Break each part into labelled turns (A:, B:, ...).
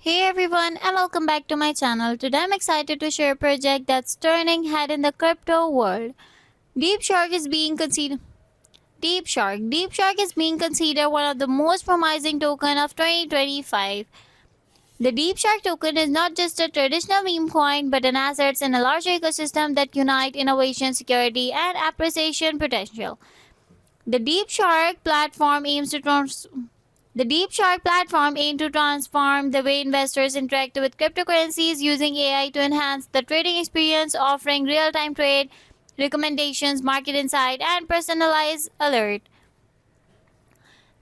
A: Hey everyone and welcome back to my channel. Today I'm excited to share a project that's turning head in the crypto world. Deep Shark is being considered Deep Shark is being considered one of the most promising token of 2025. The Deep Shark token is not just a traditional meme coin but an asset in a larger ecosystem that unite innovation, security and appreciation potential. The Deep Shark platform aims to trans- The Deep Shark platform aims to transform the way investors interact with cryptocurrencies using AI to enhance the trading experience, offering real-time trade recommendations, market insight, and personalized alert.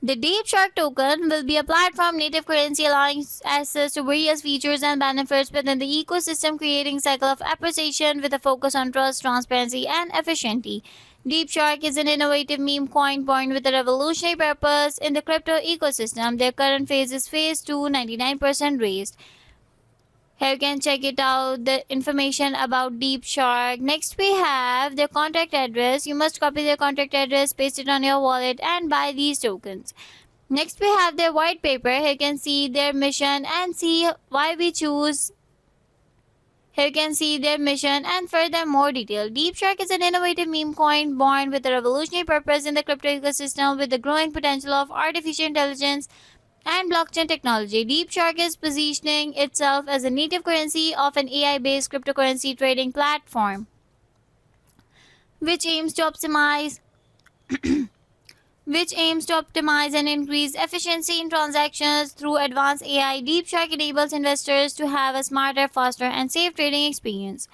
A: The Deep Shark token will be a platform-native currency allowing access to various features and benefits within the ecosystem, creating a cycle of appreciation with a focus on trust, transparency, and efficiency. Deep Shark is an innovative meme coin born with a revolutionary purpose in the crypto ecosystem. Their current phase is phase 2, 99% raised. Here you can check it out, the information about Deep Shark. Next we have their contact address. You must copy their contact address, paste it on your wallet and buy these tokens. Next we have their white paper. Here you can see their mission and see why we choose. Here you can see their mission and further more detail. Deep Shark is an innovative meme coin born with a revolutionary purpose in the crypto ecosystem with the growing potential of artificial intelligence and blockchain technology. Deep Shark is positioning itself as a native currency of an AI-based cryptocurrency trading platform, which aims to optimize and increase efficiency in transactions through advanced AI. Deep Shark enables investors to have a smarter, faster, and safe trading experience.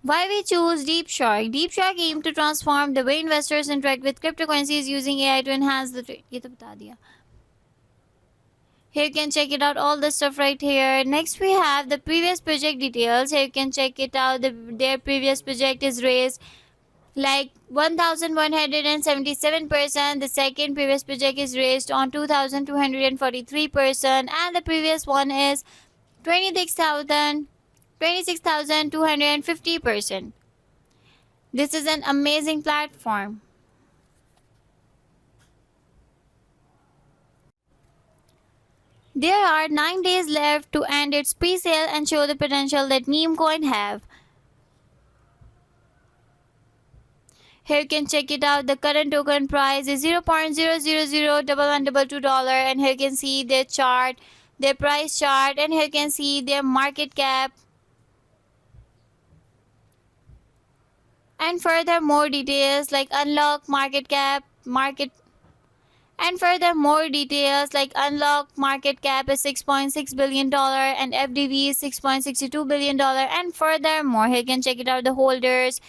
A: Why we choose Deep Shark? Deep Shark aims to transform the way investors interact with cryptocurrencies using AI to enhance the trade. ये तो बता दिया. Here you can check it out, all the stuff right here. Next we have the previous project details. Here you can check it out. Their previous project is raised like 1177%. The second previous project is raised on 2243%, and the previous one is 26,250%. This is an amazing platform. There are 9 days left to end its pre-sale and show the potential that meme coin have. Here you can check it out. The current token price is $0.0001122, and here you can see their chart, their price chart, and here you can see their market cap. And further more details like unlock market cap, unlock market cap is $6.6 billion and FDV is $6.62 billion. And furthermore, here you can check it out, the holders,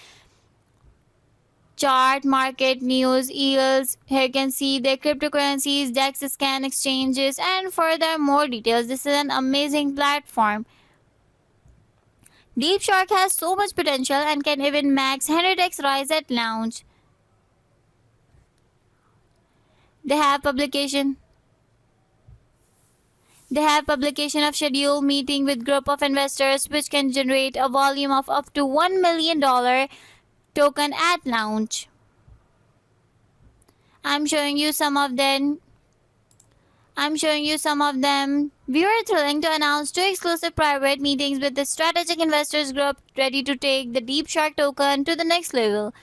A: chart, market news, yields. Here you can see their cryptocurrencies, DEX scan exchanges, and further more details. This is an amazing platform. Deep Shark has so much potential and can even max 100x rise at launch. They have publication of scheduled meeting with group of investors which can generate a volume of up to $1 million token at launch. I'm showing you some of them. We are thrilled to announce 2 exclusive private meetings with the strategic investors group ready to take the Deep Shark token to the next level.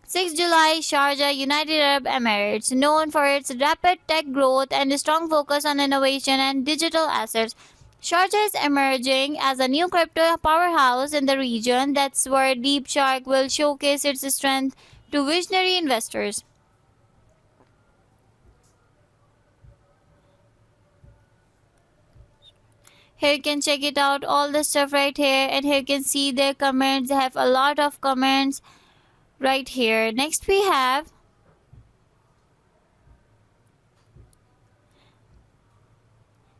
A: 6 July, Sharjah, United Arab Emirates, known for its rapid tech growth and strong focus on innovation and digital assets. Sharjah is emerging as a new crypto powerhouse in the region. That's where Deep Shark will showcase its strength to visionary investors. Here you can check it out, all the stuff right here, and here you can see their comments. They have a lot of comments right here. Next we have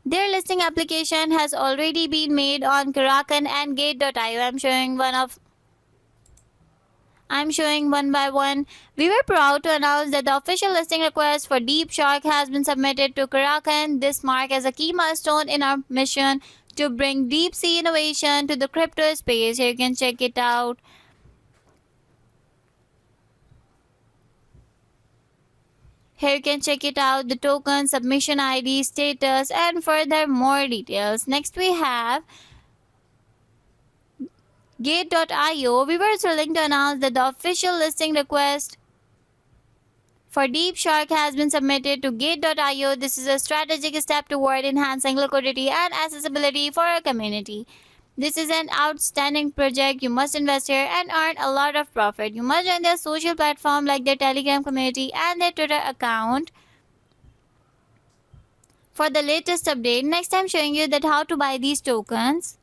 A: their listing application has already been made on Kraken and Gate.io. I'm showing one by one. We were proud to announce that the official listing request for Deep Shark has been submitted to Kraken. This marks as a key milestone in our mission to bring deep sea innovation to the crypto space. Here you can check it out. Here you can check it out, the token, submission ID, status, and further more details. Next we have Gate.io. We were thrilling to announce that the official listing request for DeepShark has been submitted to Gate.io. This is a strategic step toward enhancing liquidity and accessibility for our community. This is an outstanding project. You must invest here and earn a lot of profit. You must join their social platform like their Telegram community and their Twitter account for the latest update. Next I'm showing you that how to buy these tokens.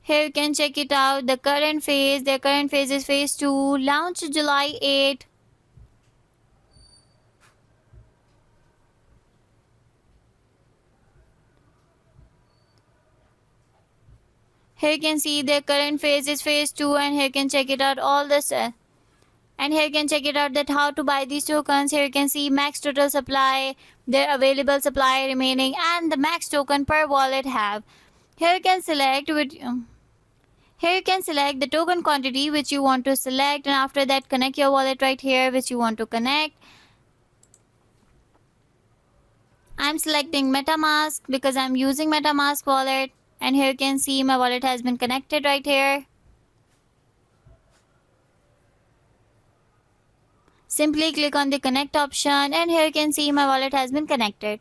A: Here you can check it out, the current phase. Their current phase is phase 2, launched July 8. Here you can see their current phase is phase 2, and here you can check it out all this. And here you can check it out that how to buy these tokens. Here you can see max total supply, their available supply remaining, and the max token per wallet have. Here you can select here you can select the token quantity which you want to select, and after that connect your wallet right here which you want to connect. I'm selecting MetaMask because I'm using MetaMask wallet, and here you can see my wallet has been connected right here. Simply click on the connect option, and here you can see my wallet has been connected.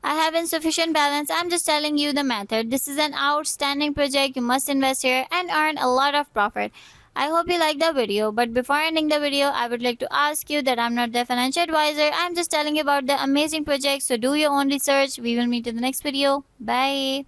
A: I have insufficient balance. I'm just telling you the method. This is an outstanding project. You must invest here and earn a lot of profit. I hope you like the video, but before ending the video, I would like to ask you that I'm not the financial advisor. I'm just telling you about the amazing project, so do your own research. We will meet in the next video. Bye.